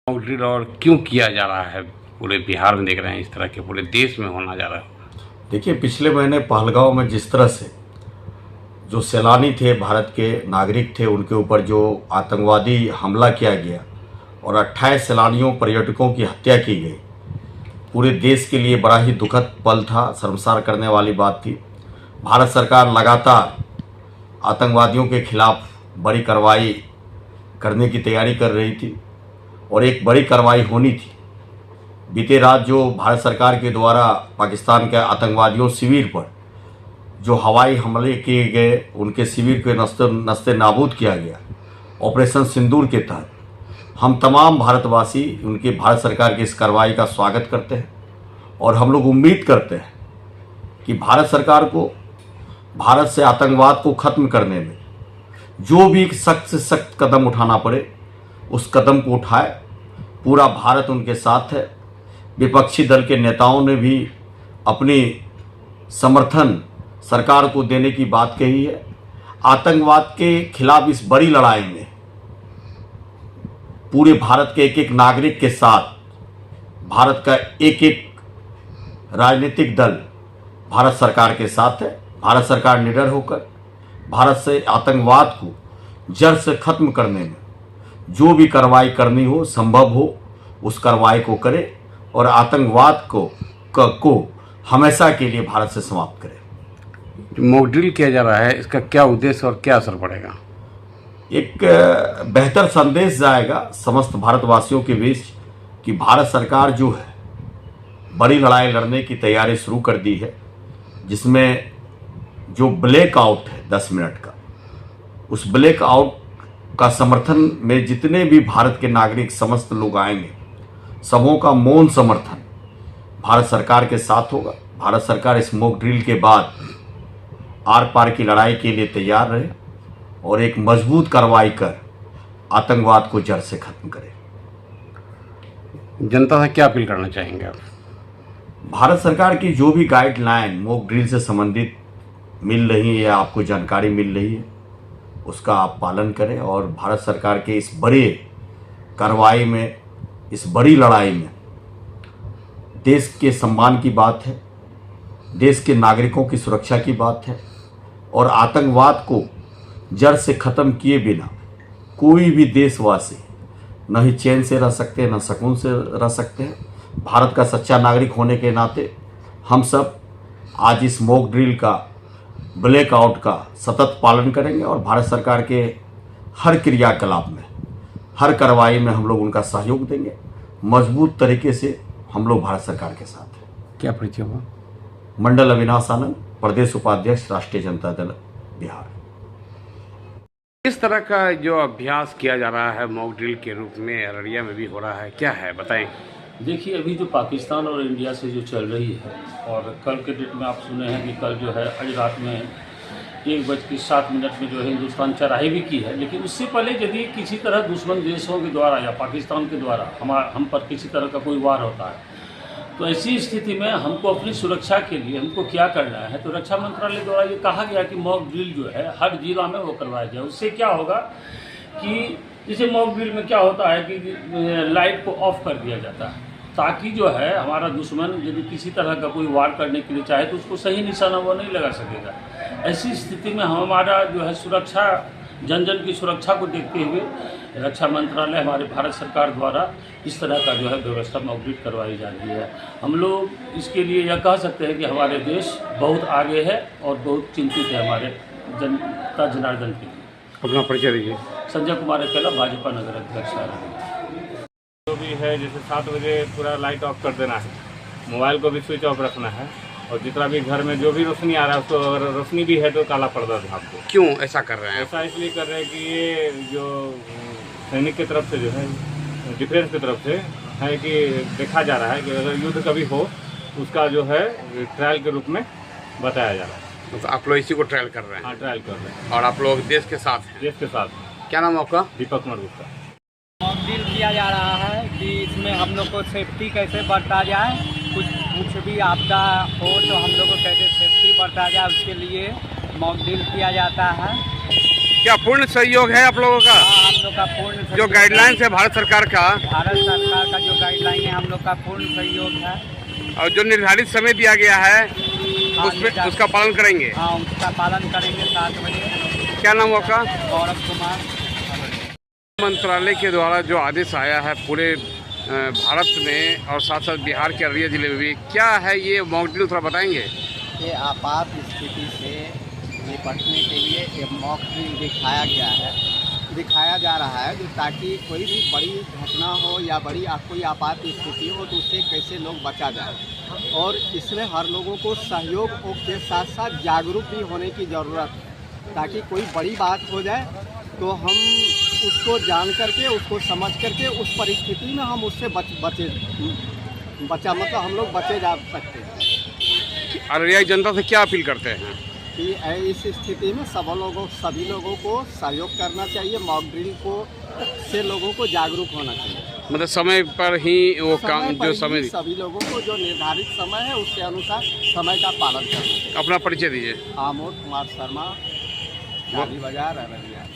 Mock drill और क्यों किया जा रहा है? पूरे बिहार में देख रहे हैं, इस तरह के पूरे देश में होना जा रहा है। देखिए, पिछले महीने पहलगांव में जिस तरह से जो सैलानी थे, भारत के नागरिक थे, उनके ऊपर जो आतंकवादी हमला किया गया और 28 सैलानियों पर्यटकों की हत्या की गई, पूरे देश के लिए बड़ा ही दुखद पल था, शर्मसार करने वाली बात थी। भारत सरकार लगातार आतंकवादियों के खिलाफ बड़ी कार्रवाई करने की तैयारी कर रही थी और एक बड़ी कार्रवाई होनी थी। बीते रात जो भारत सरकार के द्वारा पाकिस्तान के आतंकवादियों शिविर पर जो हवाई हमले किए गए, उनके शिविर को नस्ते नाबूद किया गया ऑपरेशन सिंदूर के तहत, हम तमाम भारतवासी उनकी भारत सरकार की इस कार्रवाई का स्वागत करते हैं और हम लोग उम्मीद करते हैं कि भारत सरकार को भारत से आतंकवाद को ख़त्म करने में जो भी सख्त से सख्त कदम उठाना पड़े उस कदम को उठाए। पूरा भारत उनके साथ है। विपक्षी दल के नेताओं ने भी अपनी समर्थन सरकार को देने की बात कही है। आतंकवाद के खिलाफ इस बड़ी लड़ाई में पूरे भारत के एक एक नागरिक के साथ भारत का एक एक राजनीतिक दल भारत सरकार के साथ है। भारत सरकार निडर होकर भारत से आतंकवाद को जड़ से खत्म करने में जो भी कार्रवाई करनी हो, संभव हो, उस कार्रवाई को करे और आतंकवाद को हमेशा के लिए भारत से समाप्त करे। जो मॉक ड्रिल किया जा रहा है, इसका क्या उद्देश्य और क्या असर पड़ेगा? एक बेहतर संदेश जाएगा समस्त भारतवासियों के बीच कि भारत सरकार जो है बड़ी लड़ाई लड़ने की तैयारी शुरू कर दी है, जिसमें जो ब्लैक आउट है 10 मिनट का, उस ब्लैक आउट का समर्थन में जितने भी भारत के नागरिक समस्त लोग आएंगे, सबों का मौन समर्थन भारत सरकार के साथ होगा। भारत सरकार इस मॉक ड्रिल के बाद आर पार की लड़ाई के लिए तैयार रहे और एक मजबूत कार्रवाई कर आतंकवाद को जड़ से खत्म करे। जनता से क्या अपील करना चाहेंगे आप? भारत सरकार की जो भी गाइडलाइन मॉक ड्रिल से संबंधित मिल रही है या आपको जानकारी मिल रही है, उसका आप पालन करें और भारत सरकार के इस बड़े कार्रवाई में, इस बड़ी लड़ाई में देश के सम्मान की बात है, देश के नागरिकों की सुरक्षा की बात है और आतंकवाद को जड़ से ख़त्म किए बिना कोई भी देशवासी न ही चैन से रह सकते हैं, न सुकून से रह सकते हैं। भारत का सच्चा नागरिक होने के नाते हम सब आज इस मॉक ड्रिल का, ब्लैक आउट का सतत पालन करेंगे और भारत सरकार के हर क्रियाकलाप में, हर कार्रवाई में हम लोग उनका सहयोग देंगे। मजबूत तरीके से हम लोग भारत सरकार के साथ हैं। क्या परिचय हुआ? मंडल अविनाश आनंद, प्रदेश उपाध्यक्ष, राष्ट्रीय जनता दल बिहार। इस तरह का जो अभ्यास किया जा रहा है मॉक ड्रिल के रूप में अररिया में भी हो रहा है, क्या है बताएं? देखिए, अभी जो पाकिस्तान और इंडिया से जो चल रही है और कल के डेट में आप सुने हैं कि कल जो है आज रात में 1:07 में जो है हिंदुस्तान चढ़ाई भी की है। लेकिन उससे पहले यदि किसी तरह दुश्मन देशों के द्वारा या पाकिस्तान के द्वारा हम पर किसी तरह का कोई वार होता है, तो ऐसी स्थिति में हमको अपनी सुरक्षा के लिए हमको क्या करना है, तो रक्षा मंत्रालय द्वारा ये कहा गया कि मॉक ड्रिल जो है हर जिला में वो करवाया जाए। उससे क्या होगा कि जैसे मॉक ड्रिल में क्या होता है कि लाइट को ऑफ कर दिया जाता है ताकि जो है हमारा दुश्मन यदि किसी तरह का कोई वार करने के लिए चाहे तो उसको सही निशाना वो नहीं लगा सकेगा। ऐसी स्थिति में हमारा जो है सुरक्षा, जन जन की सुरक्षा को देखते हुए रक्षा मंत्रालय, हमारे भारत सरकार द्वारा इस तरह का जो है व्यवस्था मॉक ड्रिल करवाई जा रही है। हम लोग इसके लिए यह कह सकते हैं कि हमारे देश बहुत आगे है और बहुत चिंतित है हमारे जनता जनार्दन के लिए। अपना परिचय दीजिए। संजय कुमार अकेला, भाजपा नगर अध्यक्ष। जो भी है जैसे 7 बजे पूरा लाइट ऑफ कर देना है, मोबाइल को भी स्विच ऑफ रखना है और जितना भी घर में जो भी रोशनी आ रहा है उसको, अगर रोशनी भी है तो काला पर्दा था आपको। क्यों ऐसा कर रहे हैं? ऐसा इसलिए कर रहे हैं कि ये जो सैनिक की तरफ से जो है, डिफेंस की तरफ से है कि देखा जा रहा है कि अगर युद्ध कभी हो उसका जो है ट्रायल के रूप में बताया जा रहा है। तो आप लोग इसी को ट्रायल कर रहे हैं? हाँ, ट्रायल कर रहे हैं और आप लोग देश के साथ हैं? देश के साथ। क्या नाम है आपका? दीपक कुमार गुप्ता। मॉक ड्रिल किया जा रहा है कि इसमें हम लोग को सेफ्टी कैसे बरता जाए, कुछ भी आपदा हो तो हम लोग को कैसे सेफ्टी बरता जाए, उसके लिए मॉक ड्रिल किया जाता है। क्या पूर्ण सहयोग है आप लोगों का? हाँ, हम लोग का पूर्ण जो सहयोग गाइडलाइंस है भारत सरकार का, भारत सरकार का जो गाइडलाइन है, हम लोग का पूर्ण सहयोग है। और जो निर्धारित समय दिया गया है हाँ, उसमें उसका पालन करेंगे? हाँ, उसका पालन करेंगे 7 बजे। क्या नाम होगा? गौरव कुमार। मंत्रालय के द्वारा जो आदेश आया है पूरे भारत में और साथ साथ बिहार के अररिया जिले में भी, क्या है ये मॉक ड्रिल, थोड़ा बताएंगे? ये आपात स्थिति से निपटने के लिए एक मॉक ड्रिल दिखाया जा रहा है, जो ताकि कोई भी बड़ी घटना हो या कोई आपात स्थिति हो तो उससे कैसे लोग बचा जाए। और इसमें हर लोगों को सहयोग के साथ साथ जागरूक भी होने की ज़रूरत है, ताकि कोई बड़ी बात हो जाए तो हम उसको जान करके, उसको समझ करके उस परिस्थिति में हम उससे मतलब हम लोग बचे जा सकते हैं। अररिया की जनता से क्या अपील करते हैं? कि इस स्थिति में सभी लोगों को सहयोग करना चाहिए। मॉक ड्रिल से लोगों को जागरूक होना चाहिए। मतलब समय पर ही वो काम, जो समय, सभी लोगों को जो निर्धारित समय है उसके अनुसार समय का पालन करना चाहिए। अपना परिचय दीजिए। आमोद कुमार शर्मा, गांधी बाजार, अररिया।